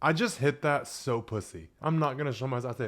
I just hit that so pussy. I'm not gonna show myself.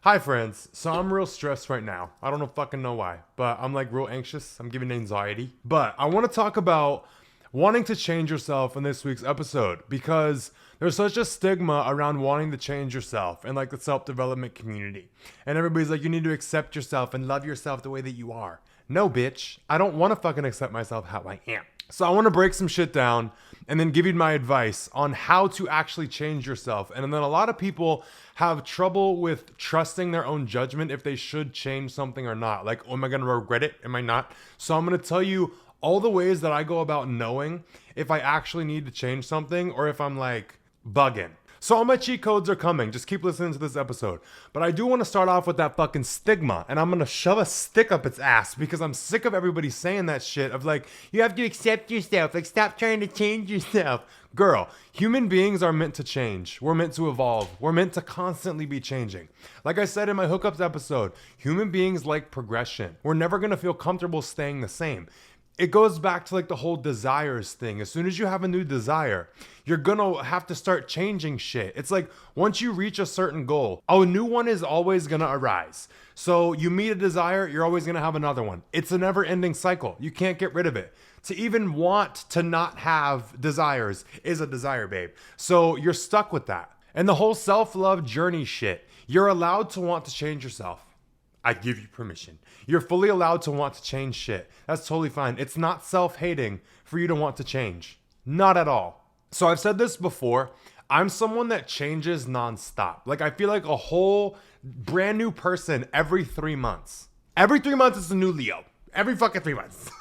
Hi friends. So I'm real stressed right now. I don't fucking know why, but I'm like real anxious. I'm giving anxiety. But I want to talk about wanting to change yourself in this week's episode because there's such a stigma around wanting to change yourself and like the self-development community. And everybody's like, you need to accept yourself and love yourself the way that you are. No, bitch. I don't want to fucking accept myself how I am. So I want to break some shit down and then give you my advice on how to actually change yourself. And then a lot of people have trouble with trusting their own judgment if they should change something or not. Like, oh, am I going to regret it? Am I not? So I'm going to tell you all the ways that I go about knowing if I actually need to change something or if I'm like bugging. So all my cheat codes are coming. Just keep listening to this episode. But I do want to start off with that fucking stigma. And I'm going to shove a stick up its ass because I'm sick of everybody saying that shit of like, you have to accept yourself. Like, stop trying to change yourself. Girl, human beings are meant to change. We're meant to evolve. We're meant to constantly be changing. Like I said in my hookups episode, human beings like progression. We're never going to feel comfortable staying the same. It goes back to like the whole desires thing. As soon as you have a new desire, you're gonna have to start changing shit. It's like once you reach a certain goal, a new one is always gonna arise. So you meet a desire, you're always gonna have another one. It's a never ending cycle. You can't get rid of it. To even want to not have desires is a desire, babe. So you're stuck with that. And the whole self-love journey shit, you're allowed to want to change yourself. I give you permission. You're fully allowed to want to change shit. That's totally fine. It's not self-hating for you to want to change. Not at all. So I've said this before. I'm someone that changes nonstop. Like I feel like a whole brand new person every 3 months. Every 3 months it's a new Leo. Every fucking 3 months.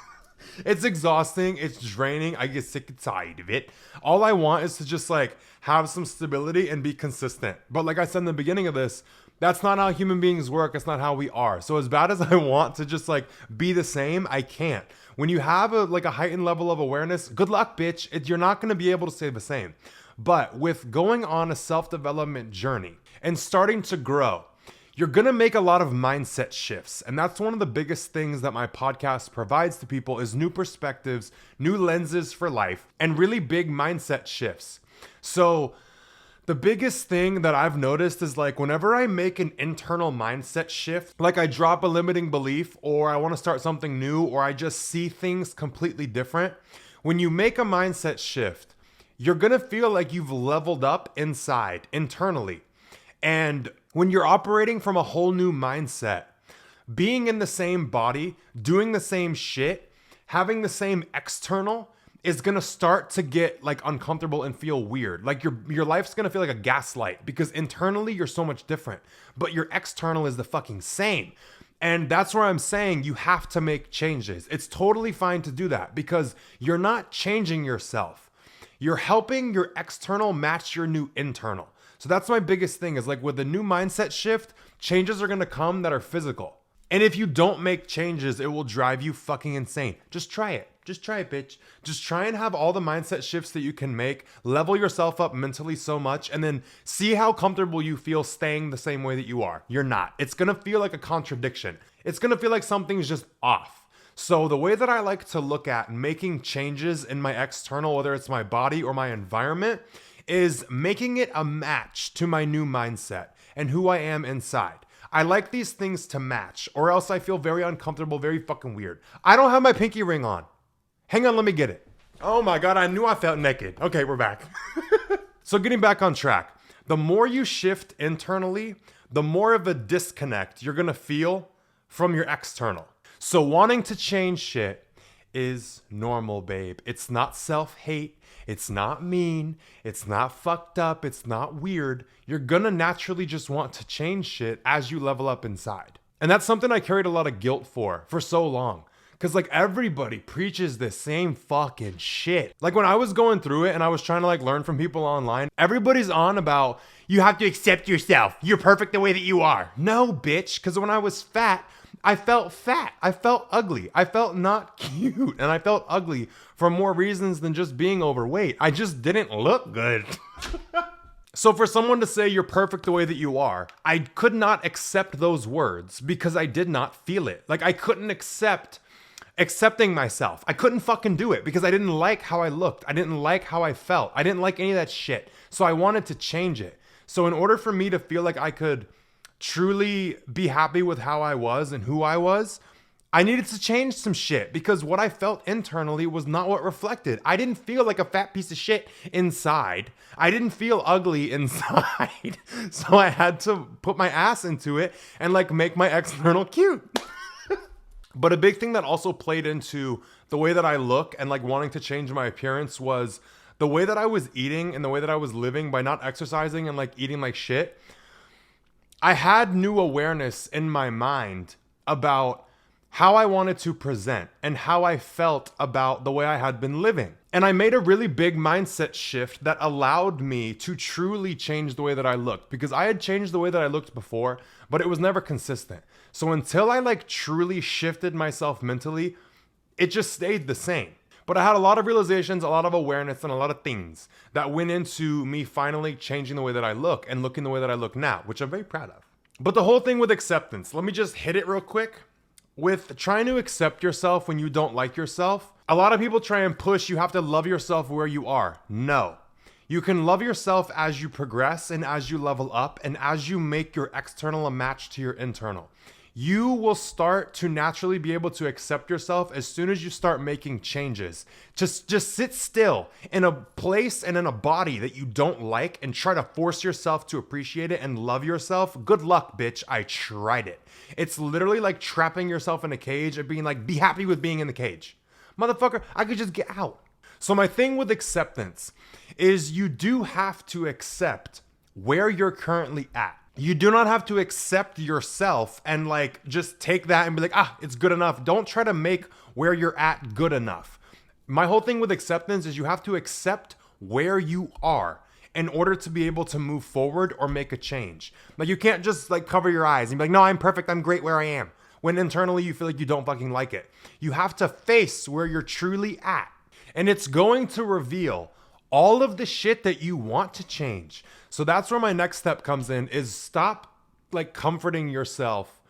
It's exhausting. It's draining. I get sick and tired of it. All I want is to just like have some stability and be consistent. But like I said in the beginning of this, that's not how human beings work. It's not how we are. So as bad as I want to just like be the same, I can't. When you have a heightened level of awareness, good luck, bitch. You're not going to be able to stay the same. But with going on a self-development journey and starting to grow, you're going to make a lot of mindset shifts. And that's one of the biggest things that my podcast provides to people is new perspectives, new lenses for life, and really big mindset shifts. So the biggest thing that I've noticed is like whenever I make an internal mindset shift, like I drop a limiting belief or I want to start something new or I just see things completely different, when you make a mindset shift, you're going to feel like you've leveled up inside, internally. And when you're operating from a whole new mindset, being in the same body, doing the same shit, having the same external is gonna start to get like uncomfortable and feel weird. Like your life's gonna feel like a gaslight because internally you're so much different, but your external is the fucking same. And that's where I'm saying you have to make changes. It's totally fine to do that because you're not changing yourself. You're helping your external match your new internal. So that's my biggest thing is like with the new mindset shift, changes are gonna come that are physical. And if you don't make changes, it will drive you fucking insane. Just try it. Just try it, bitch. Just try and have all the mindset shifts that you can make, level yourself up mentally so much, and then see how comfortable you feel staying the same way that you are. You're not. It's gonna feel like a contradiction. It's gonna feel like something's just off. So the way that I like to look at making changes in my external, whether it's my body or my environment, is making it a match to my new mindset and who I am inside. I like these things to match, or else I feel very uncomfortable, very fucking weird. I don't have my pinky ring on. Hang on, let me get it. Oh my God, I knew I felt naked. Okay, we're back. So getting back on track, the more you shift internally, the more of a disconnect you're gonna feel from your external. So wanting to change shit is normal, babe. It's not self-hate. It's not mean. It's not fucked up. It's not weird. You're gonna naturally just want to change shit as you level up inside. And that's something I carried a lot of guilt for so long. Cause like everybody preaches the same fucking shit. Like when I was going through it and I was trying to like learn from people online, everybody's on about you have to accept yourself. You're perfect the way that you are. No, bitch. Cause when I was fat, I felt fat. I felt ugly. I felt not cute. And I felt ugly for more reasons than just being overweight. I just didn't look good. So for someone to say you're perfect the way that you are, I could not accept those words because I did not feel it. Like I couldn't accept accepting myself. I couldn't fucking do it because I didn't like how I looked. I didn't like how I felt. I didn't like any of that shit. So I wanted to change it. So in order for me to feel like I could truly be happy with how I was and who I was, I needed to change some shit because what I felt internally was not what reflected. I didn't feel like a fat piece of shit inside. I didn't feel ugly inside. So I had to put my ass into it and like make my external cute. But a big thing that also played into the way that I look and like wanting to change my appearance was the way that I was eating and the way that I was living by not exercising and like eating like shit. I had new awareness in my mind about how I wanted to present and how I felt about the way I had been living. And I made a really big mindset shift that allowed me to truly change the way that I looked, because I had changed the way that I looked before, but it was never consistent. So until I like truly shifted myself mentally, it just stayed the same. But I had a lot of realizations, a lot of awareness, and a lot of things that went into me finally changing the way that I look and looking the way that I look now, which I'm very proud of. But the whole thing with acceptance, let me just hit it real quick. With trying to accept yourself when you don't like yourself, a lot of people try and push you have to love yourself where you are. No. You can love yourself as you progress and as you level up and as you make your external a match to your internal. You will start to naturally be able to accept yourself as soon as you start making changes. Just sit still in a place and in a body that you don't like and try to force yourself to appreciate it and love yourself. Good luck, bitch. I tried it. It's literally like trapping yourself in a cage and being like, be happy with being in the cage. Motherfucker, I could just get out. So my thing with acceptance is you do have to accept where you're currently at. You do not have to accept yourself and like just take that and be like, it's good enough. Don't try to make where you're at good enough. My whole thing with acceptance is you have to accept where you are in order to be able to move forward or make a change. Like you can't just like cover your eyes and be like, no, I'm perfect. I'm great where I am. When internally you feel like you don't fucking like it. You have to face where you're truly at. And it's going to reveal all of the shit that you want to change. So that's where my next step comes in, is stop like comforting yourself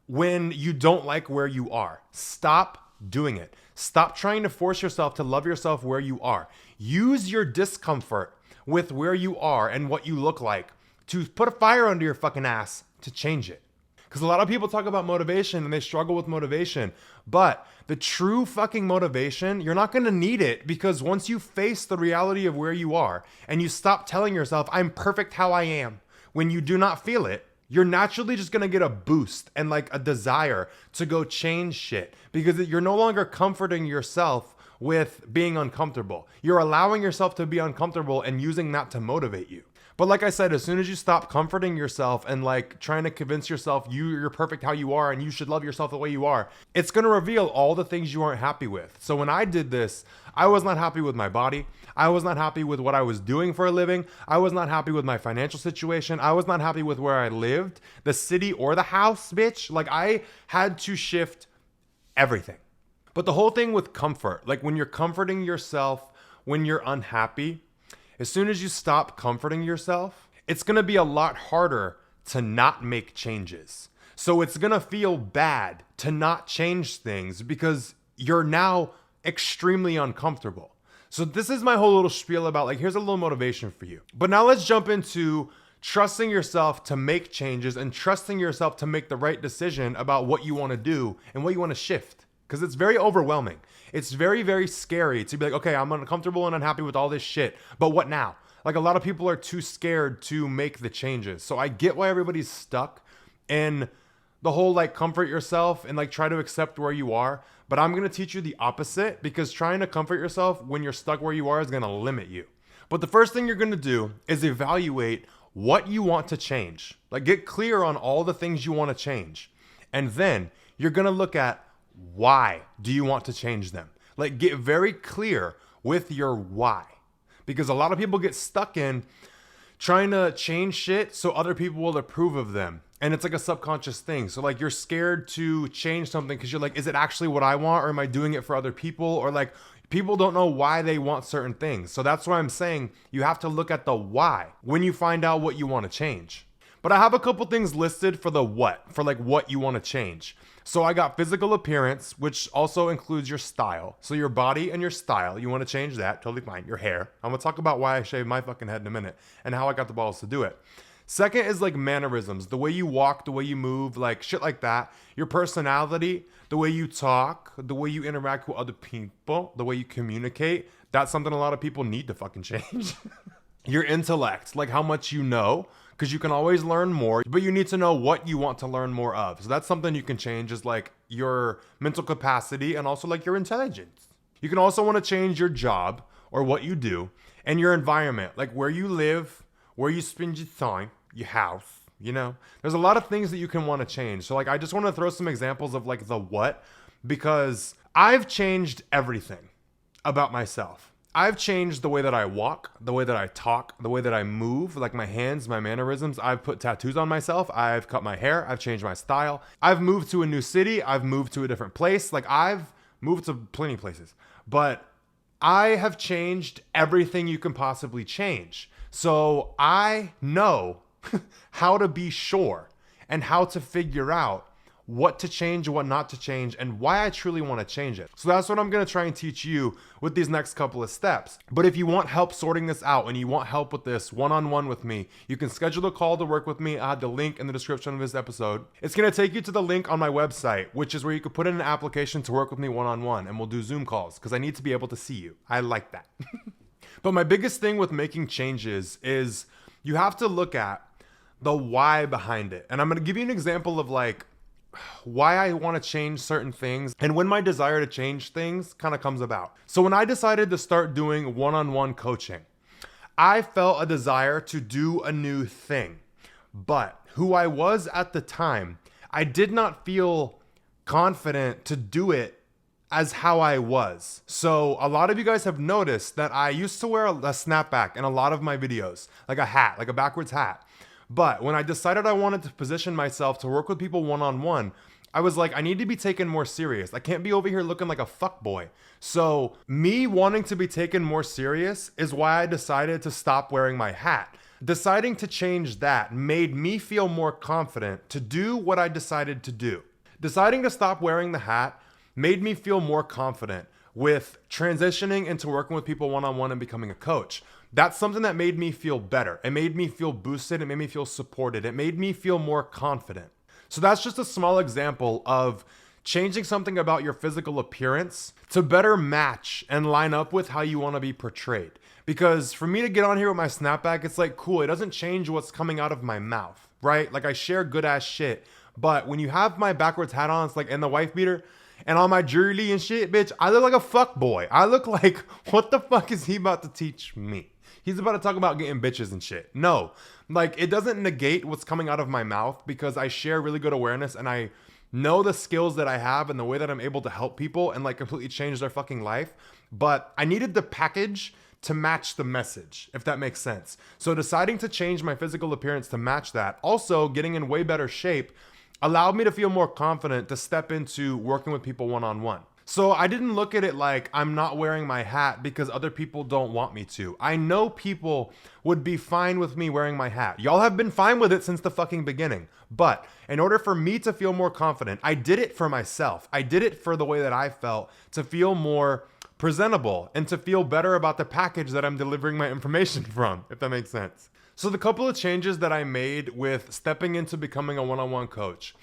when you don't like where you are. Stop doing it. Stop trying to force yourself to love yourself where you are. Use your discomfort with where you are and what you look like to put a fire under your fucking ass to change it. Because a lot of people talk about motivation and they struggle with motivation, but the true fucking motivation, you're not going to need it, because once you face the reality of where you are and you stop telling yourself, I'm perfect how I am, when you do not feel it, you're naturally just going to get a boost and like a desire to go change shit, because you're no longer comforting yourself with being uncomfortable. You're allowing yourself to be uncomfortable and using that to motivate you. But like I said, as soon as you stop comforting yourself and like trying to convince yourself you're perfect how you are and you should love yourself the way you are, it's going to reveal all the things you aren't happy with. So when I did this, I was not happy with my body. I was not happy with what I was doing for a living. I was not happy with my financial situation. I was not happy with where I lived, the city or the house, bitch. Like I had to shift everything. But the whole thing with comfort, like when you're comforting yourself, when you're unhappy, as soon as you stop comforting yourself, it's going to be a lot harder to not make changes. So it's going to feel bad to not change things because you're now extremely uncomfortable. So this is my whole little spiel about like, here's a little motivation for you. But now let's jump into trusting yourself to make changes and trusting yourself to make the right decision about what you want to do and what you want to shift. Because it's very overwhelming. It's very, very scary to be like, okay, I'm uncomfortable and unhappy with all this shit, but what now? Like a lot of people are too scared to make the changes. So I get why everybody's stuck in the whole like comfort yourself and like try to accept where you are. But I'm going to teach you the opposite, because trying to comfort yourself when you're stuck where you are is going to limit you. But the first thing you're going to do is evaluate what you want to change. Like get clear on all the things you want to change. And then you're going to look at, why do you want to change them? Like get very clear with your why, because a lot of people get stuck in trying to change shit so other people will approve of them. And it's like a subconscious thing. So like you're scared to change something because you're like, is it actually what I want, or am I doing it for other people? Or like people don't know why they want certain things. So that's why I'm saying you have to look at the why when you find out what you want to change. But I have a couple things listed for the what, for like what you want to change. So I got physical appearance, which also includes your style. So your body and your style, you want to change that, totally fine. Your hair. I'm going to talk about why I shaved my fucking head in a minute and how I got the balls to do it. Second is like mannerisms, the way you walk, the way you move, like shit like that. Your personality, the way you talk, the way you interact with other people, the way you communicate. That's something a lot of people need to fucking change. Your intellect, like how much you know, because you can always learn more, but you need to know what you want to learn more of. So that's something you can change, is like your mental capacity and also like your intelligence. You can also want to change your job or what you do and your environment, like where you live, where you spend your time, your house, you know? There's a lot of things that you can want to change. So like I just want to throw some examples of like the what, because I've changed everything about myself. I've changed the way that I walk, the way that I talk, the way that I move, like my hands, my mannerisms. I've put tattoos on myself. I've cut my hair. I've changed my style. I've moved to a new city. I've moved to a different place. Like I've moved to plenty of places, but I have changed everything you can possibly change. So I know how to be sure and how to figure out what to change, what not to change, and why I truly want to change it. So that's what I'm going to try and teach you with these next couple of steps. But if you want help sorting this out and you want help with this one-on-one with me, you can schedule a call to work with me. I have the link in the description of this episode. It's going to take you to the link on my website, which is where you can put in an application to work with me one-on-one, and we'll do Zoom calls because I need to be able to see you. I like that. But my biggest thing with making changes is you have to look at the why behind it. And I'm going to give you an example of like why I want to change certain things and when my desire to change things kind of comes about. So when I decided to start doing one-on-one coaching, I felt a desire to do a new thing. But who I was at the time, I did not feel confident to do it as how I was. So a lot of you guys have noticed that I used to wear a snapback in a lot of my videos, like a hat, like a backwards hat. But when I decided I wanted to position myself to work with people one-on-one, I was like, I need to be taken more serious. I can't be over here looking like a fuckboy. So me wanting to be taken more serious is why I decided to stop wearing my hat. Deciding to change that made me feel more confident to do what I decided to do. Deciding to stop wearing the hat made me feel more confident with transitioning into working with people one-on-one and becoming a coach. That's something that made me feel better. It made me feel boosted. It made me feel supported. It made me feel more confident. So that's just a small example of changing something about your physical appearance to better match and line up with how you want to be portrayed. Because for me to get on here with my snapback, it's like, cool, it doesn't change what's coming out of my mouth, right? Like I share good ass shit. But when you have my backwards hat on, it's like in the wife beater, and on my jewelry and shit, bitch, I look like a fuck boy. I look like, what the fuck is he about to teach me? He's about to talk about getting bitches and shit. No, like it doesn't negate what's coming out of my mouth because I share really good awareness and I know the skills that I have and the way that I'm able to help people and like completely change their fucking life. But I needed the package to match the message, if that makes sense. So deciding to change my physical appearance to match that, also getting in way better shape, allowed me to feel more confident to step into working with people one-on-one. So I didn't look at it like I'm not wearing my hat because other people don't want me to. I know people would be fine with me wearing my hat. Y'all have been fine with it since the fucking beginning. But in order for me to feel more confident, I did it for myself. I did it for the way that I felt to feel more presentable and to feel better about the package that I'm delivering my information from, if that makes sense. So the couple of changes that I made with stepping into becoming a one-on-one coach,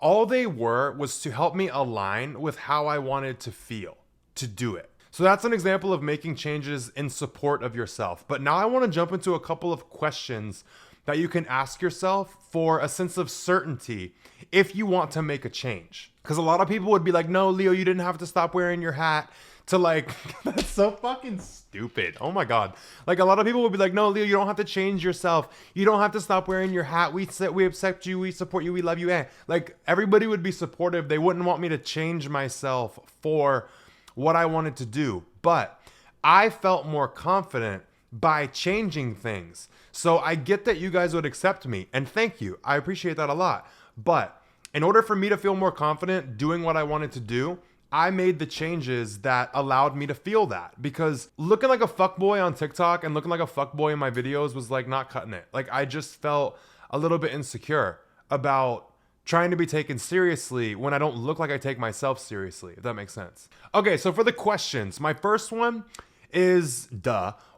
all they were was to help me align with how I wanted to feel to do it. So that's an example of making changes in support of yourself. But now I want to jump into a couple of questions that you can ask yourself for a sense of certainty if you want to make a change. Because a lot of people would be like, no, Leo, you didn't have to stop wearing your hat to like, that's so fucking stupid. Oh my God. Like a lot of people would be like, no, Leo, you don't have to change yourself. You don't have to stop wearing your hat. We accept you. We support you. We love you. Like everybody would be supportive. They wouldn't want me to change myself for what I wanted to do. But I felt more confident by changing things. So I get that you guys would accept me and thank you. I appreciate that a lot. But in order for me to feel more confident doing what I wanted to do, I made the changes that allowed me to feel that, because looking like a fuckboy on TikTok and looking like a fuckboy in my videos was like not cutting it. Like I just felt a little bit insecure about trying to be taken seriously when I don't look like I take myself seriously, if that makes sense. Okay, so for the questions, my first one is,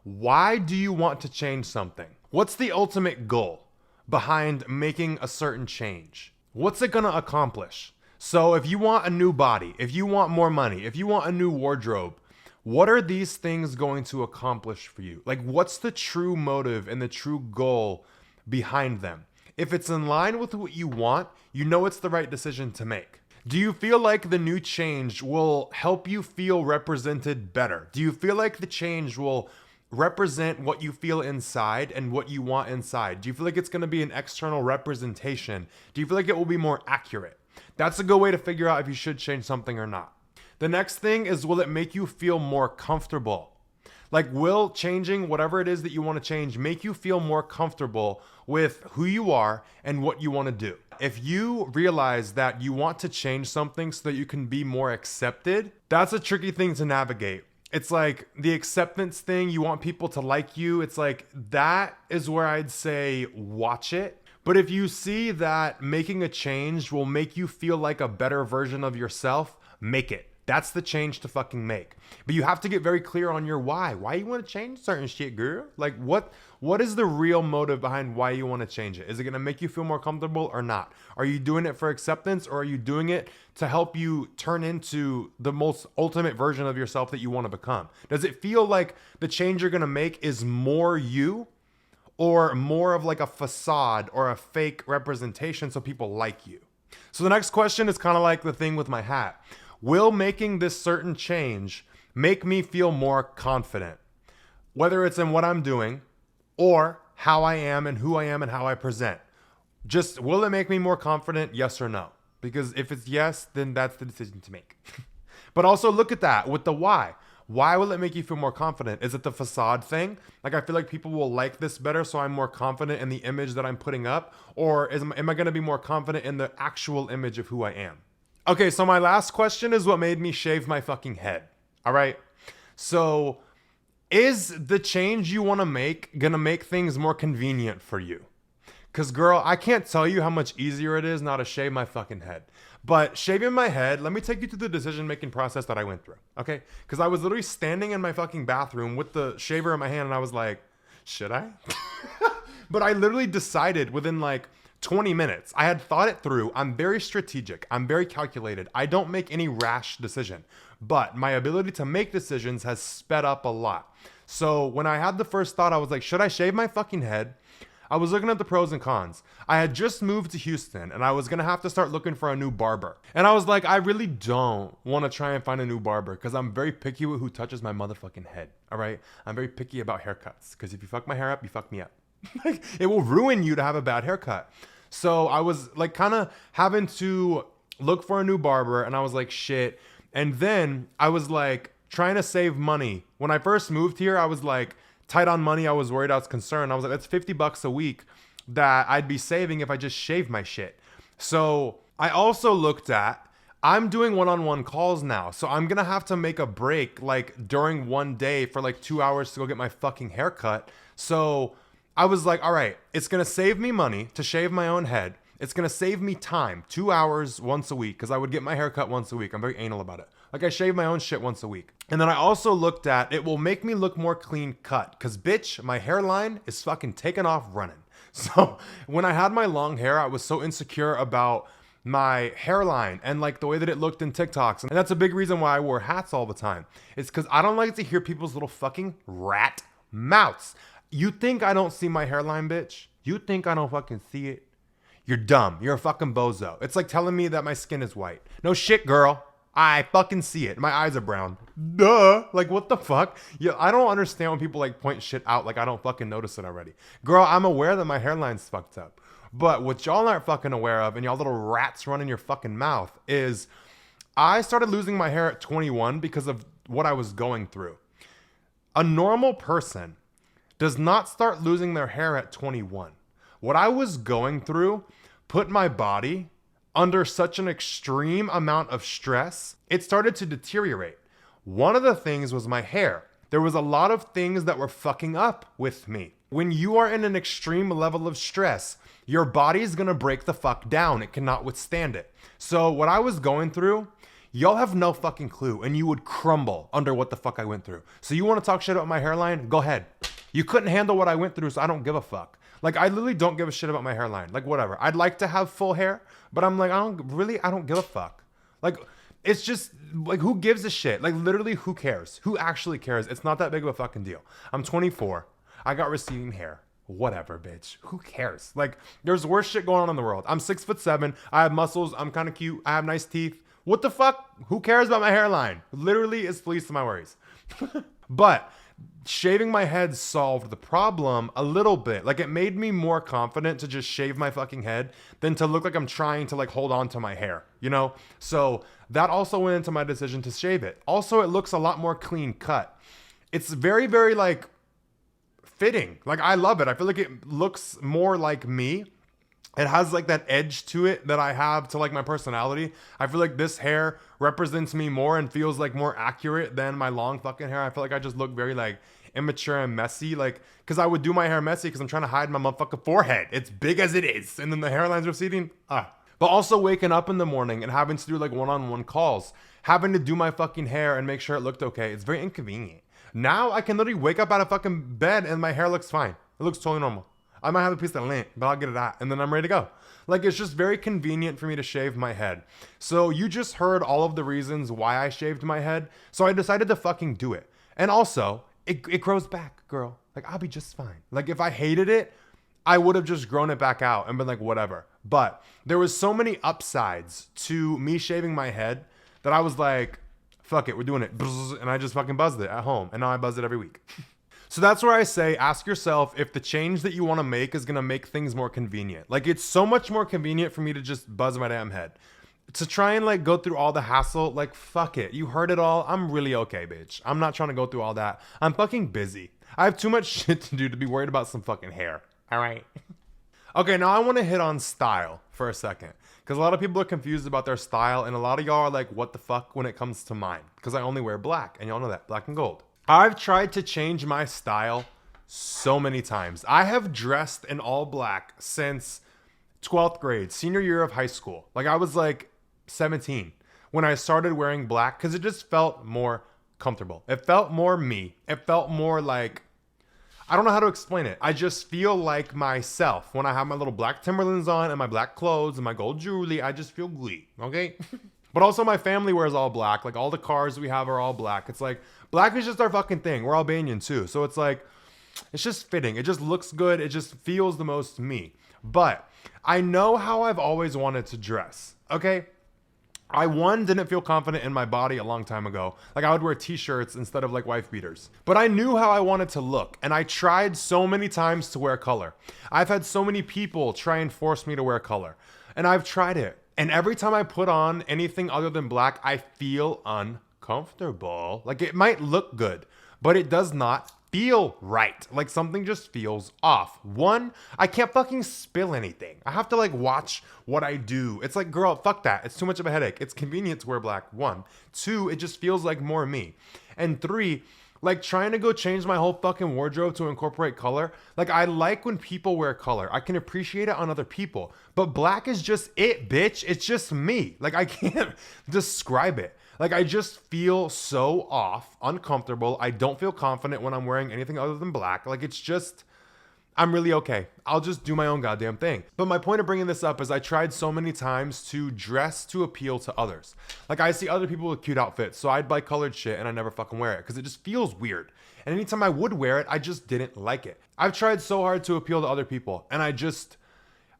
why do you want to change something? What's the ultimate goal behind making a certain change? What's it gonna accomplish? So if you want a new body, if you want more money, if you want a new wardrobe, what are these things going to accomplish for you? Like, what's the true motive and the true goal behind them? If it's in line with what you want, you know it's the right decision to make. Do you feel like the new change will help you feel represented better? Do you feel like the change will represent what you feel inside and what you want inside? Do you feel like it's going to be an external representation? Do you feel like it will be more accurate? That's a good way to figure out if you should change something or not. The next thing is, will it make you feel more comfortable? Like, will changing whatever it is that you want to change make you feel more comfortable with who you are and what you want to do? If you realize that you want to change something so that you can be more accepted, that's a tricky thing to navigate. It's like the acceptance thing, you want people to like you. It's like, that is where I'd say watch it. But if you see that making a change will make you feel like a better version of yourself, make it. That's the change to fucking make. But you have to get very clear on your why. Why you want to change certain shit, girl? Like, what is the real motive behind why you want to change it? Is it going to make you feel more comfortable or not? Are you doing it for acceptance, or are you doing it to help you turn into the most ultimate version of yourself that you want to become? Does it feel like the change you're going to make is more you, or more of like a facade or a fake representation so people like you? So the next question is kind of like the thing with my hat. Will making this certain change make me feel more confident? Whether it's in what I'm doing or how I am and who I am and how I present. Just, will it make me more confident? Yes or no? Because if it's yes, then that's the decision to make. But also look at that with the why. Why will it make you feel more confident? Is it the facade thing? Like, I feel like people will like this better, so I'm more confident in the image that I'm putting up? Or am I going to be more confident in the actual image of who I am? Okay, so my last question is what made me shave my fucking head. All right. So is the change you want to make going to make things more convenient for you? Because, girl, I can't tell you how much easier it is now to shave my fucking head. But shaving my head, let me take you through the decision-making process that I went through, okay? Because I was literally standing in my fucking bathroom with the shaver in my hand, and I was like, should I? But I literally decided within like 20 minutes. I had thought it through. I'm very strategic. I'm very calculated. I don't make any rash decision. But my ability to make decisions has sped up a lot. So when I had the first thought, I was like, should I shave my fucking head? I was looking at the pros and cons. I had just moved to Houston and I was going to have to start looking for a new barber. And I was like, I really don't want to try and find a new barber because I'm very picky with who touches my motherfucking head. All right. I'm very picky about haircuts because if you fuck my hair up, you fuck me up. Like, it will ruin you to have a bad haircut. So I was like kind of having to look for a new barber and I was like, shit. And then I was like trying to save money. When I first moved here, I was like, tight on money. I was worried. I was concerned. I was like, that's $50 a week that I'd be saving if I just shaved my shit. So I also looked at, I'm doing one-on-one calls now. So I'm going to have to make a break like during one day for like 2 hours to go get my fucking haircut. So I was like, all right, it's going to save me money to shave my own head. It's going to save me time, 2 hours once a week, because I would get my haircut once a week. I'm very anal about it. Like, I shave my own shit once a week. And then I also looked at, it will make me look more clean cut, because bitch, my hairline is fucking taking off running. So when I had my long hair, I was so insecure about my hairline and like the way that it looked in TikToks. And that's a big reason why I wore hats all the time. It's because I don't like to hear people's little fucking rat mouths. You think I don't see my hairline, bitch? You think I don't fucking see it? You're dumb. You're a fucking bozo. It's like telling me that my skin is white. No shit, girl. I fucking see it. My eyes are brown. Duh. Like, what the fuck? Yeah, I don't understand when people like point shit out like I don't fucking notice it already. Girl, I'm aware that my hairline's fucked up. But what y'all aren't fucking aware of, and y'all little rats running your fucking mouth, is I started losing my hair at 21 because of what I was going through. A normal person does not start losing their hair at 21. What I was going through put my body under such an extreme amount of stress, it started to deteriorate. One of the things was my hair. There was a lot of things that were fucking up with me. When you are in an extreme level of stress, your body is gonna break the fuck down. It cannot withstand it. So what I was going through, y'all have no fucking clue, and you would crumble under what the fuck I went through. So you want to talk shit about my hairline? Go ahead. You couldn't handle what I went through, so I don't give a fuck. Like, I literally don't give a shit about my hairline. Like, whatever. I'd like to have full hair, but I'm like, I don't give a fuck. Like, it's just, like, who gives a shit? Like, literally, who cares? Who actually cares? It's not that big of a fucking deal. I'm 24. I got receding hair. Whatever, bitch. Who cares? Like, there's worse shit going on in the world. I'm 6'7". I have muscles. I'm kind of cute. I have nice teeth. What the fuck? Who cares about my hairline? Literally, it's the least of my worries. But shaving my head solved the problem a little bit. Like, it made me more confident to just shave my fucking head than to look like I'm trying to, like, hold on to my hair, you know? So that also went into my decision to shave it. Also, it looks a lot more clean cut. It's very, very, like, fitting. Like, I love it. I feel like it looks more like me. It has like that edge to it that I have to like my personality. I feel like this hair represents me more and feels like more accurate than my long fucking hair. I feel like I just look very like immature and messy. Like, cause I would do my hair messy cause I'm trying to hide my motherfucking forehead. It's big as it is. And then the hairline's receding. But also waking up in the morning and having to do like one-on-one calls, having to do my fucking hair and make sure it looked okay. It's very inconvenient. Now I can literally wake up out of fucking bed and my hair looks fine. It looks totally normal. I might have a piece of lint, but I'll get it out and then I'm ready to go. Like, it's just very convenient for me to shave my head. So you just heard all of the reasons why I shaved my head. So I decided to fucking do it. And also, it grows back, girl. Like, I'll be just fine. Like, if I hated it, I would have just grown it back out and been like, whatever. But there was so many upsides to me shaving my head that I was like, fuck it, we're doing it. And I just fucking buzzed it at home. And now I buzz it every week. So that's where I say, ask yourself if the change that you want to make is going to make things more convenient. Like, it's so much more convenient for me to just buzz my damn head. To try and like go through all the hassle, like, fuck it. You heard it all. I'm really okay, bitch. I'm not trying to go through all that. I'm fucking busy. I have too much shit to do to be worried about some fucking hair. All right. Okay, now I want to hit on style for a second. Because a lot of people are confused about their style. And a lot of y'all are like, what the fuck when it comes to mine? Because I only wear black. And y'all know that. Black and gold. I've tried to change my style so many times. I have dressed in all black since 12th grade, senior year of high school. Like, I was like 17 when I started wearing black because it just felt more comfortable. It felt more me. It felt more like, I don't know how to explain it. I just feel like myself when I have my little black Timberlands on and my black clothes and my gold jewelry. I just feel glee, okay? But also my family wears all black. Like, all the cars we have are all black. It's like, black is just our fucking thing. We're Albanian too. So it's like, it's just fitting. It just looks good. It just feels the most me. But I know how I've always wanted to dress, okay? I didn't feel confident in my body a long time ago. Like, I would wear t-shirts instead of like wife beaters. But I knew how I wanted to look. And I tried so many times to wear color. I've had so many people try and force me to wear color. And I've tried it. And every time I put on anything other than black, I feel uncomfortable. Like, it might look good, but it does not feel right. Like, something just feels off. One, I can't fucking spill anything. I have to like watch what I do. It's like, girl, fuck that. It's too much of a headache. It's convenient to wear black. One. Two, it just feels like more me. And three, like, trying to go change my whole fucking wardrobe to incorporate color. Like, I like when people wear color. I can appreciate it on other people. But black is just it, bitch. It's just me. Like, I can't describe it. Like, I just feel so off, uncomfortable. I don't feel confident when I'm wearing anything other than black. Like, it's just, I'm really okay. I'll just do my own goddamn thing. But my point of bringing this up is I tried so many times to dress to appeal to others. Like, I see other people with cute outfits, so I'd buy colored shit and I never fucking wear it because it just feels weird. And anytime I would wear it, I just didn't like it. I've tried so hard to appeal to other people, and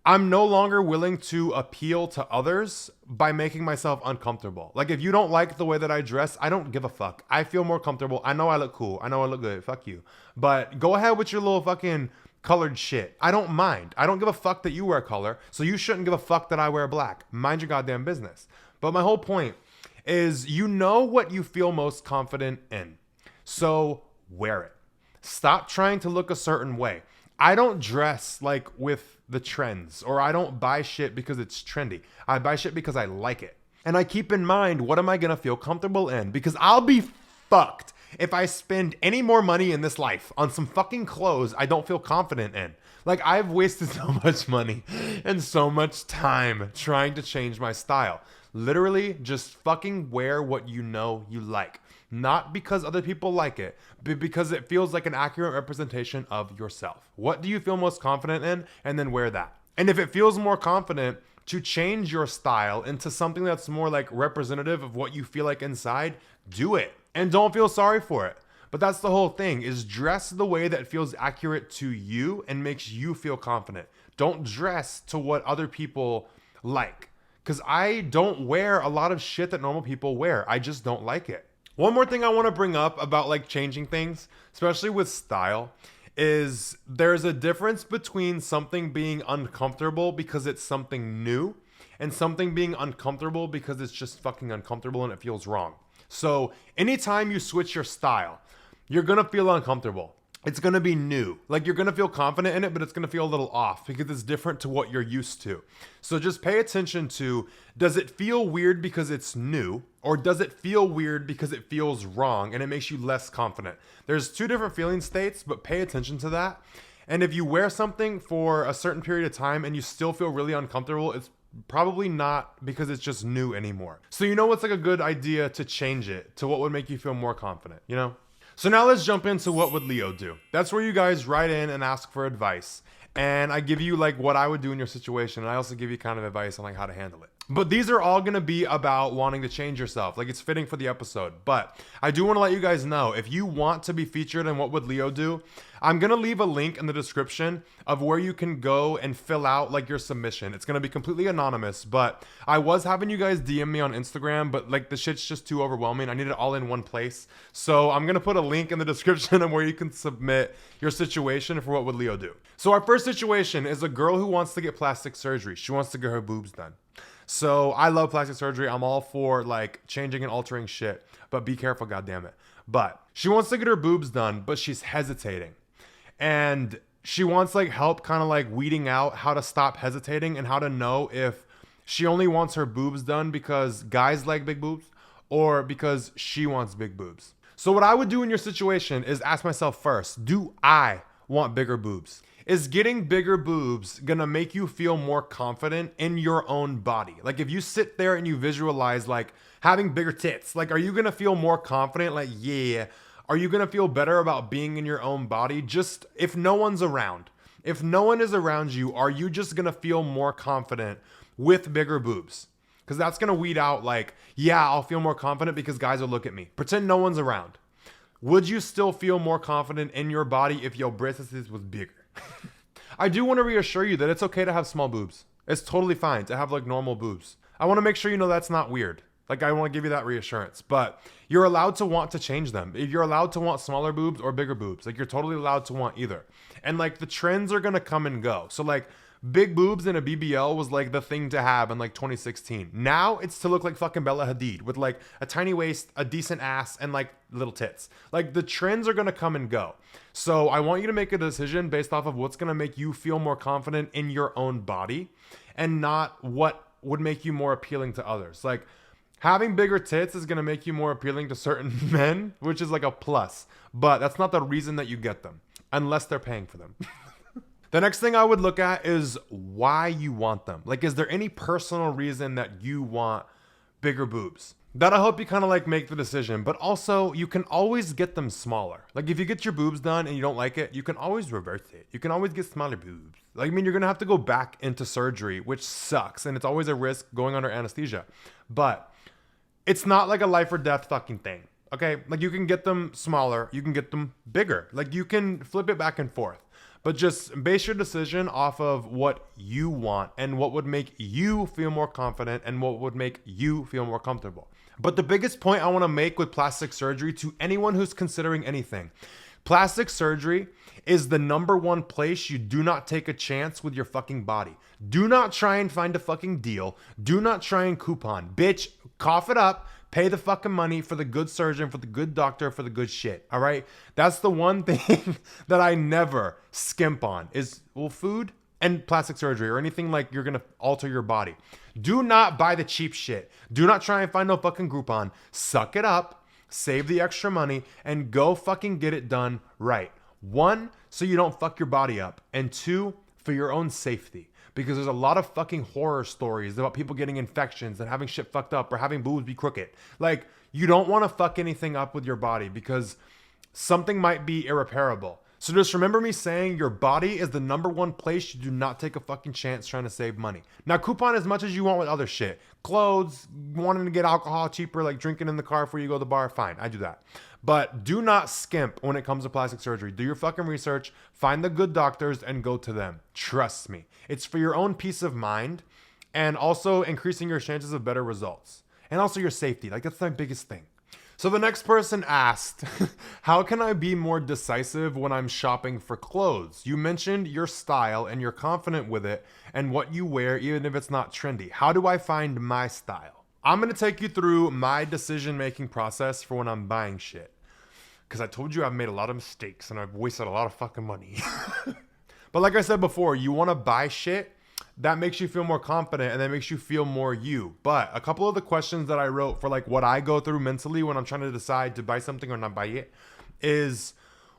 I'm no longer willing to appeal to others by making myself uncomfortable. Like, if you don't like the way that I dress, I don't give a fuck. I feel more comfortable. I know I look cool. I know I look good. Fuck you. But go ahead with your little fucking colored shit. I don't mind. I don't give a fuck that you wear color, so you shouldn't give a fuck that I wear black. Mind your goddamn business. But my whole point is, you know what you feel most confident in. So wear it. Stop trying to look a certain way. I don't dress like with the trends, or I don't buy shit because it's trendy. I buy shit because I like it. And I keep in mind, what am I going to feel comfortable in? Because I'll be fucked if I spend any more money in this life on some fucking clothes I don't feel confident in. Like, I've wasted so much money and so much time trying to change my style. Literally, just fucking wear what you know you like. Not because other people like it, but because it feels like an accurate representation of yourself. What do you feel most confident in? And then wear that. And if it feels more confident to change your style into something that's more like representative of what you feel like inside, do it. And don't feel sorry for it. But that's the whole thing, is dress the way that feels accurate to you and makes you feel confident. Don't dress to what other people like. Because I don't wear a lot of shit that normal people wear. I just don't like it. One more thing I want to bring up about like changing things, especially with style, is there's a difference between something being uncomfortable because it's something new and something being uncomfortable because it's just fucking uncomfortable and it feels wrong. So anytime you switch your style, you're going to feel uncomfortable. It's going to be new. Like, you're going to feel confident in it, but it's going to feel a little off because it's different to what you're used to. So just pay attention to, does it feel weird because it's new, or does it feel weird because it feels wrong and it makes you less confident? There's two different feeling states, but pay attention to that. And if you wear something for a certain period of time and you still feel really uncomfortable, it's probably not because it's just new anymore. So you know what's like a good idea to change it to what would make you feel more confident, you know? So now let's jump into what would Leo do. That's where you guys write in and ask for advice. And I give you like what I would do in your situation. And I also give you kind of advice on like how to handle it. But these are all going to be about wanting to change yourself. Like, it's fitting for the episode. But I do want to let you guys know, if you want to be featured in What Would Leo Do, I'm going to leave a link in the description of where you can go and fill out like your submission. It's going to be completely anonymous, but I was having you guys DM me on Instagram, but like the shit's just too overwhelming. I need it all in one place. So I'm going to put a link in the description of where you can submit your situation for What Would Leo Do. So our first situation is a girl who wants to get plastic surgery. She wants to get her boobs done. So I love plastic surgery. I'm all for like changing and altering shit, but be careful, goddammit. But she wants to get her boobs done, but she's hesitating. And she wants like help kind of like weeding out how to stop hesitating and how to know if she only wants her boobs done because guys like big boobs or because she wants big boobs. So what I would do in your situation is ask myself first, do I want bigger boobs? Is getting bigger boobs gonna make you feel more confident in your own body? Like, if you sit there and you visualize like having bigger tits, like, are you gonna feel more confident? Like, yeah. Are you gonna feel better about being in your own body? Just if no one's around. If no one is around you, are you just gonna feel more confident with bigger boobs? Because that's gonna weed out like, yeah, I'll feel more confident because guys will look at me. Pretend no one's around. Would you still feel more confident in your body if your breasts was bigger? I do want to reassure you that it's okay to have small boobs. It's totally fine to have like normal boobs. I want to make sure you know that's not weird. Like, I want to give you that reassurance, but you're allowed to want to change them. You're allowed to want smaller boobs or bigger boobs. Like, you're totally allowed to want either. And like, the trends are going to come and go. So like, big boobs in a BBL was like the thing to have in like 2016. Now it's to look like fucking Bella Hadid with like a tiny waist, a decent ass, and like little tits. Like, the trends are going to come and go. So I want you to make a decision based off of what's going to make you feel more confident in your own body and not what would make you more appealing to others. Like, having bigger tits is going to make you more appealing to certain men, which is like a plus, but that's not the reason that you get them unless they're paying for them. The next thing I would look at is why you want them. Like, is there any personal reason that you want bigger boobs? That'll help you kind of like make the decision, but also you can always get them smaller. Like, if you get your boobs done and you don't like it, you can always reverse it. You can always get smaller boobs. Like, I mean, you're going to have to go back into surgery, which sucks. And it's always a risk going under anesthesia, but it's not like a life or death fucking thing. Okay. Like, you can get them smaller. You can get them bigger. Like, you can flip it back and forth. But just base your decision off of what you want and what would make you feel more confident and what would make you feel more comfortable. But the biggest point I want to make with plastic surgery to anyone who's considering anything, plastic surgery is the number one place you do not take a chance with your fucking body. Do not try and find a fucking deal. Do not try and coupon. Bitch, cough it up. Pay the fucking money for the good surgeon, for the good doctor, for the good shit. All right. That's the one thing that I never skimp on is, well, food and plastic surgery or anything like you're going to alter your body. Do not buy the cheap shit. Do not try and find no fucking Groupon. Suck it up. save the extra money, and go fucking get it done right. 1, so you don't fuck your body up. And 2, for your own safety. Because there's a lot of fucking horror stories about people getting infections and having shit fucked up or having boobs be crooked. Like, you don't want to fuck anything up with your body because something might be irreparable. So just remember me saying your body is the number one place you do not take a fucking chance trying to save money. Now, coupon as much as you want with other shit. Clothes, wanting to get alcohol cheaper, like drinking in the car before you go to the bar, fine, I do that. But do not skimp when it comes to plastic surgery. Do your fucking research, find the good doctors, and go to them. Trust me. It's for your own peace of mind and also increasing your chances of better results. And also your safety. Like, that's my biggest thing. So the next person asked, how can I be more decisive when I'm shopping for clothes? You mentioned your style and you're confident with it and what you wear, even if it's not trendy. How do I find my style? I'm going to take you through my decision-making process for when I'm buying shit. Because I told you I've made a lot of mistakes and I've wasted a lot of fucking money. But like I said before, you want to buy shit that makes you feel more confident and that makes you feel more you. But a couple of the questions that I wrote for like what I go through mentally when I'm trying to decide to buy something or not buy it is,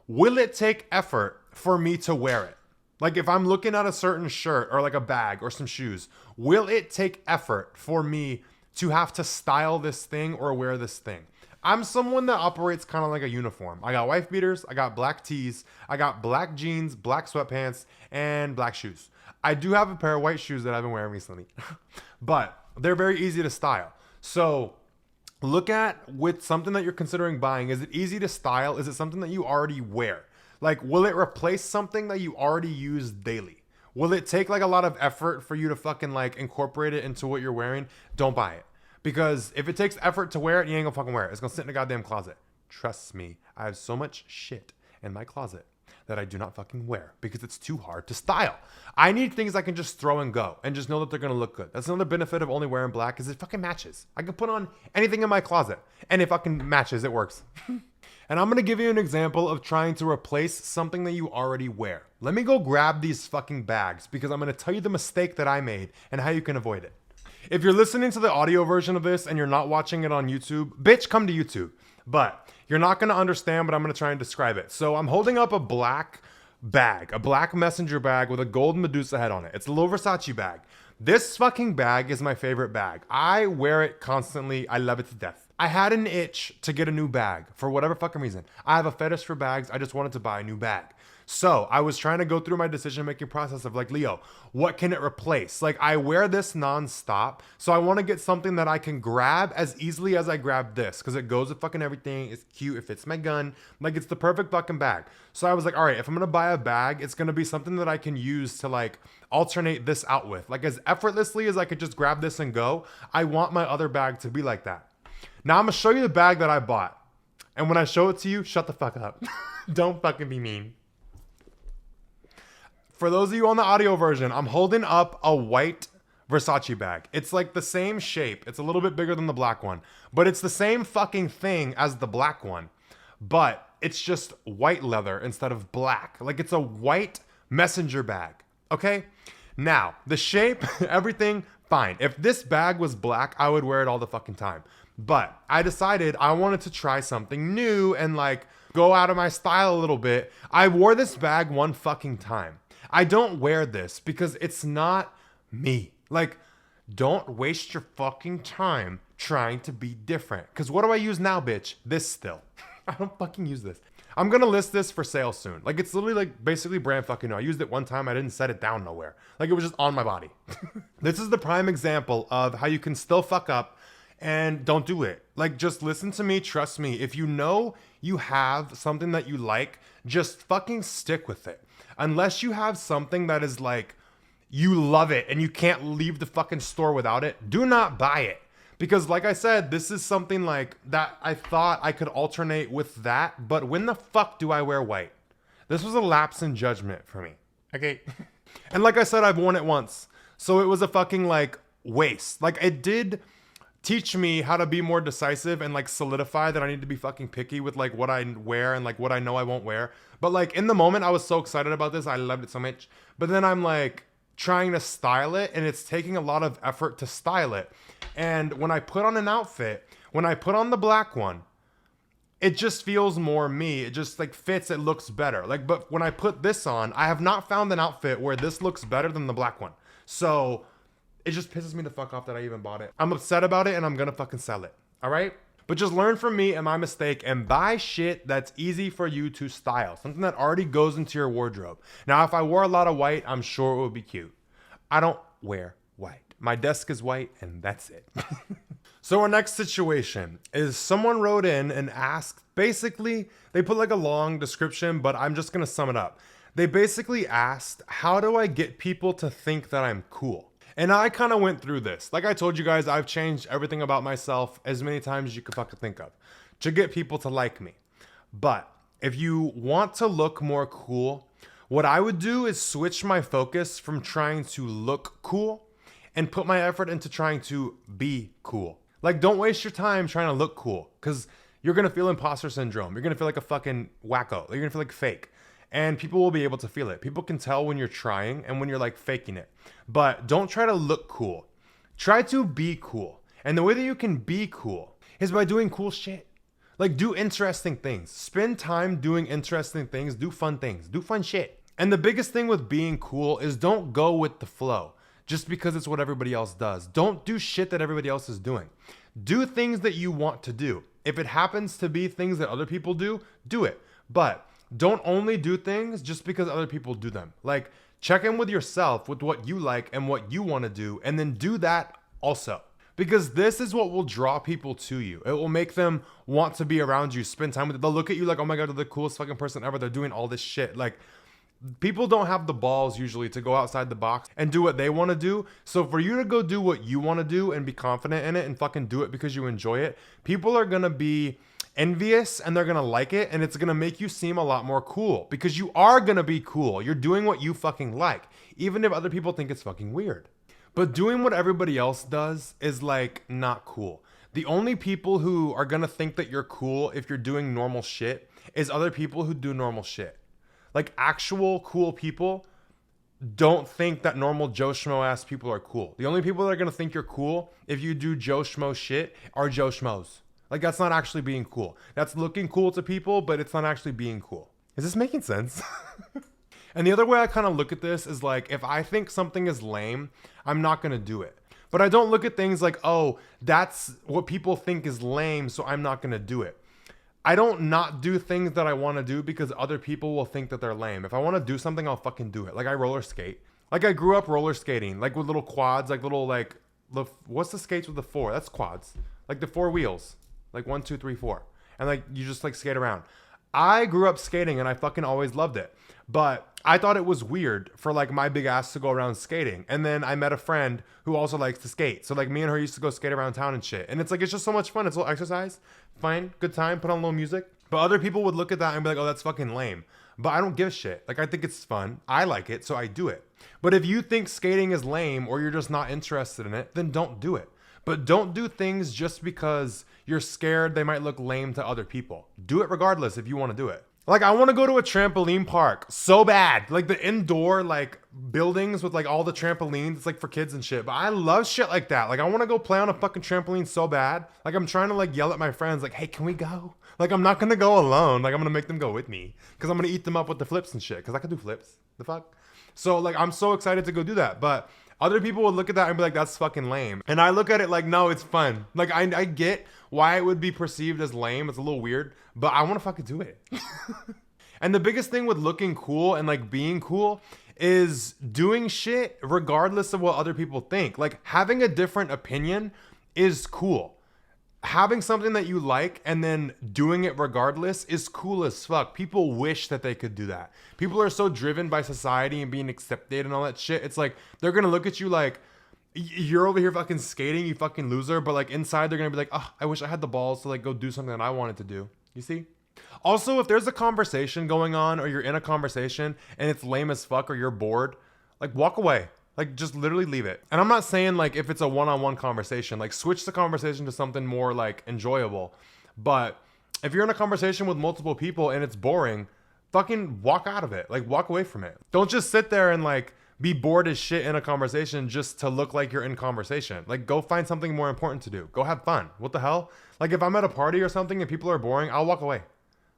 will it take effort for me to wear it? Like if I'm looking at a certain shirt or like a bag or some shoes, will it take effort for me to have to style this thing or wear this thing? I'm someone that operates kind of like a uniform. I got wife beaters, I got black tees, I got black jeans, black sweatpants, and black shoes. I do have a pair of white shoes that I've been wearing recently, but they're very easy to style. So look at with something that you're considering buying, is it easy to style? Is it something that you already wear? Like, will it replace something that you already use daily? Will it take like a lot of effort for you to fucking like incorporate it into what you're wearing? Don't buy it. Because if it takes effort to wear it, you ain't gonna fucking wear it. It's gonna sit in a goddamn closet. Trust me, I have so much shit in my closet that I do not fucking wear because it's too hard to style. I need things I can just throw and go and just know that they're gonna look good. That's another benefit of only wearing black is it fucking matches. I can put on anything in my closet and it fucking matches, it works. And I'm gonna give you an example of trying to replace something that you already wear. Let me go grab these fucking bags because I'm gonna tell you the mistake that I made and how you can avoid it. If you're listening to the audio version of this and you're not watching it on YouTube, bitch, come to YouTube. But you're not going to understand, but I'm going to try and describe it. So I'm holding up a black bag, a black messenger bag with a gold Medusa head on it. It's a little Versace bag. This fucking bag is my favorite bag. I wear it constantly. I love it to death. I had an itch to get a new bag for whatever fucking reason. I have a fetish for bags. I just wanted to buy a new bag. So I was trying to go through my decision-making process of like, Leo, what can it replace? Like I wear this nonstop. So I want to get something that I can grab as easily as I grab this because it goes with fucking everything. It's cute. It fits my gun. Like it's the perfect fucking bag. So I was like, all right, if I'm going to buy a bag, it's going to be something that I can use to like alternate this out with. Like as effortlessly as I could just grab this and go, I want my other bag to be like that. Now I'm going to show you the bag that I bought. And when I show it to you, shut the fuck up. Don't fucking be mean. For those of you on the audio version, I'm holding up a white Versace bag. It's like the same shape. It's a little bit bigger than the black one, but it's the same fucking thing as the black one, but it's just white leather instead of black. Like it's a white messenger bag. Okay. Now the shape, everything fine. If this bag was black, I would wear it all the fucking time. But I decided I wanted to try something new and like go out of my style a little bit. I wore this bag one fucking time. I don't wear this because it's not me. Like, don't waste your fucking time trying to be different. Because what do I use now, bitch? This still. I don't fucking use this. I'm going to list this for sale soon. Like, it's literally like basically brand fucking new. I used it one time. I didn't set it down nowhere. Like, it was just on my body. This is the prime example of how you can still fuck up and don't do it. Like, just listen to me. Trust me. If you know you have something that you like, just fucking stick with it. Unless you have something that is like, you love it and you can't leave the fucking store without it, do not buy it. Because like I said, this is something like that I thought I could alternate with that, but when the fuck do I wear white? This was a lapse in judgment for me. Okay. And like I said, I've worn it once. So it was a fucking like waste. Like it did teach me how to be more decisive and like solidify that I need to be fucking picky with like what I wear and like what I know I won't wear. But like in the moment I was so excited about this. I loved it so much. But then I'm like trying to style it and it's taking a lot of effort to style it. And when I put on an outfit, when I put on the black one, it just feels more me. It just like fits, it looks better. Like, but when I put this on, I have not found an outfit where this looks better than the black one. So it just pisses me the fuck off that I even bought it. I'm upset about it and I'm gonna fucking sell it. All right? But just learn from me and my mistake and buy shit that's easy for you to style. Something that already goes into your wardrobe. Now, if I wore a lot of white, I'm sure it would be cute. I don't wear white. My desk is white and that's it. So our next situation is someone wrote in and asked, basically, they put like a long description, but I'm just gonna sum it up. They basically asked, how do I get people to think that I'm cool? And I kind of went through this. Like I told you guys, I've changed everything about myself as many times as you could fucking think of to get people to like me. But if you want to look more cool, what I would do is switch my focus from trying to look cool and put my effort into trying to be cool. Like, don't waste your time trying to look cool because you're going to feel imposter syndrome. You're going to feel like a fucking wacko. You're going to feel like fake. And people will be able to feel it. People can tell when you're trying and when you're like faking it. But don't try to look cool. Try to be cool. And the way that you can be cool is by doing cool shit. Like, do interesting things. Spend time doing interesting things. Do fun things. Do fun shit. And the biggest thing with being cool is don't go with the flow just because it's what everybody else does. Don't do shit that everybody else is doing. Do things that you want to do. If it happens to be things that other people do, do it. But don't only do things just because other people do them. Like, check in with yourself with what you like and what you want to do, and then do that also. Because this is what will draw people to you. It will make them want to be around you, spend time with you. They'll look at you like, oh my God, they're the coolest fucking person ever. They're doing all this shit. Like, people don't have the balls usually to go outside the box and do what they want to do. So for you to go do what you want to do and be confident in it and fucking do it because you enjoy it, people are going to be envious and they're gonna like it, and it's gonna make you seem a lot more cool because you are gonna be cool. You're doing what you fucking like, even if other people think it's fucking weird. But doing what everybody else does is like not cool. The only people who are gonna think that you're cool if you're doing normal shit is other people who do normal shit. Like, actual cool people don't think that normal Joe Schmo ass people are cool. The only people that are gonna think you're cool if you do Joe Schmo shit are Joe Schmoes. Like, that's not actually being cool. That's looking cool to people, but it's not actually being cool. Is this making sense? And the other way I kind of look at this is like, if I think something is lame, I'm not going to do it. But I don't look at things like, oh, that's what people think is lame, so I'm not going to do it. I don't not do things that I want to do because other people will think that they're lame. If I want to do something, I'll fucking do it. Like, I roller skate. Like, I grew up roller skating, like with little quads, like little, like, what's the skates with the four? That's quads. Like the 4 wheels. Like 1, 2, 3, 4. And like, you just like skate around. I grew up skating and I fucking always loved it. But I thought it was weird for like my big ass to go around skating. And then I met a friend who also likes to skate. So like, me and her used to go skate around town and shit. And it's like, it's just so much fun. It's a little exercise. Fine. Good time. Put on a little music. But other people would look at that and be like, oh, that's fucking lame. But I don't give a shit. Like, I think it's fun. I like it. So I do it. But if you think skating is lame or you're just not interested in it, then don't do it. But don't do things just because you're scared they might look lame to other people. Do it regardless if you want to do it. Like, I want to go to a trampoline park so bad. Like, the indoor, like, buildings with, like, all the trampolines. It's, like, for kids and shit. But I love shit like that. Like, I want to go play on a fucking trampoline so bad. Like, I'm trying to, like, yell at my friends, like, hey, can we go? Like, I'm not going to go alone. Like, I'm going to make them go with me. Because I'm going to eat them up with the flips and shit. Because I can do flips. The fuck? So, like, I'm so excited to go do that. But other people would look at that and be like, that's fucking lame. And I look at it like, no, it's fun. Like, I get why it would be perceived as lame. It's a little weird, but I want to fucking do it. And the biggest thing with looking cool and like being cool is doing shit regardless of what other people think. Like, having a different opinion is cool. Having something that you like and then doing it regardless is cool as fuck. People wish that they could do that. People are so driven by society and being accepted and all that shit. It's like, they're gonna look at you like, you're over here fucking skating, you fucking loser. But like, inside they're gonna be like, oh, I wish I had the balls to like go do something that I wanted to do. You see? Also, if there's a conversation going on or you're in a conversation and it's lame as fuck or you're bored, like, walk away. Like, just literally leave it. And I'm not saying like if it's a one-on-one conversation, like switch the conversation to something more like enjoyable. But if you're in a conversation with multiple people and it's boring, fucking walk out of it. Like, walk away from it. Don't just sit there and like be bored as shit in a conversation just to look like you're in conversation. Like, go find something more important to do. Go have fun. What the hell? Like, if I'm at a party or something and people are boring, I'll walk away.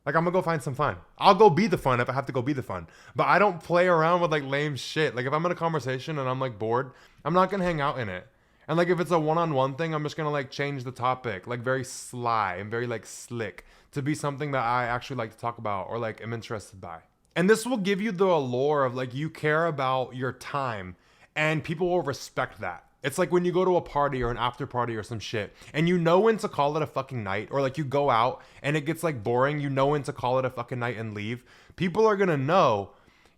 Like, I'm gonna go find some fun. I'll go be the fun if I have to go be the fun. But I don't play around with like lame shit. Like, if I'm in a conversation and I'm like bored, I'm not gonna hang out in it. And like, if it's a one-on-one thing, I'm just gonna like change the topic, like very sly and very like slick to be something that I actually like to talk about or like am interested by. And this will give you the allure of like, you care about your time and people will respect that. It's like when you go to a party or an after party or some shit and you know when to call it a fucking night, or like you go out and it gets like boring, you know when to call it a fucking night and leave. People are gonna know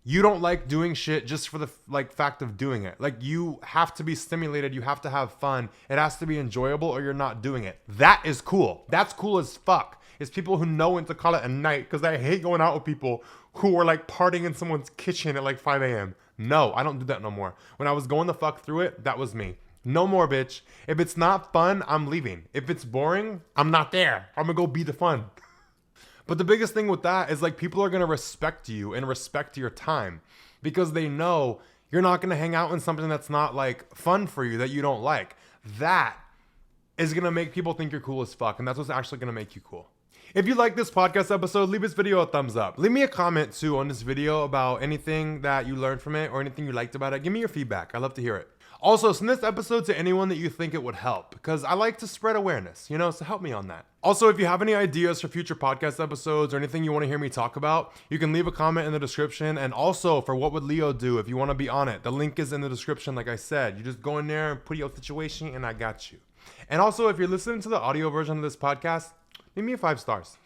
you don't like doing shit just for the like fact of doing it. Like, you have to be stimulated, you have to have fun, it has to be enjoyable or you're not doing it. That is cool. That's cool as fuck. It's people who know when to call it a night, because I hate going out with people who are like partying in someone's kitchen at like 5 a.m. No, I don't do that no more. When I was going the fuck through it, that was me. No more, bitch. If it's not fun, I'm leaving. If it's boring, I'm not there. I'm gonna go be the fun. But the biggest thing with that is like, people are gonna respect you and respect your time because they know you're not gonna hang out in something that's not like fun for you, that you don't like. That is gonna make people think you're cool as fuck, and that's what's actually gonna make you cool. If you like this podcast episode, leave this video a thumbs up. Leave me a comment too on this video about anything that you learned from it or anything you liked about it. Give me your feedback. I'd love to hear it. Also, send this episode to anyone that you think it would help, because I like to spread awareness, so help me on that. Also, if you have any ideas for future podcast episodes or anything you want to hear me talk about, you can leave a comment in the description. And also for What Would Leo Do, if you want to be on it, the link is in the description. Like I said, you just go in there and put your situation and I got you. And also, if you're listening to the audio version of this podcast, leave me a 5 stars.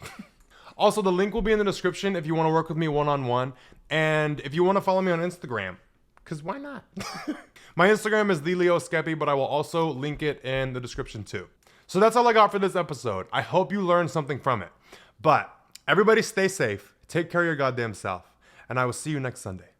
Also, the link will be in the description if you want to work with me one-on-one. And if you want to follow me on Instagram, because why not? My Instagram is @Skepi, but I will also link it in the description too. So that's all I got for this episode. I hope you learned something from it. But everybody stay safe, take care of your goddamn self, and I will see you next Sunday.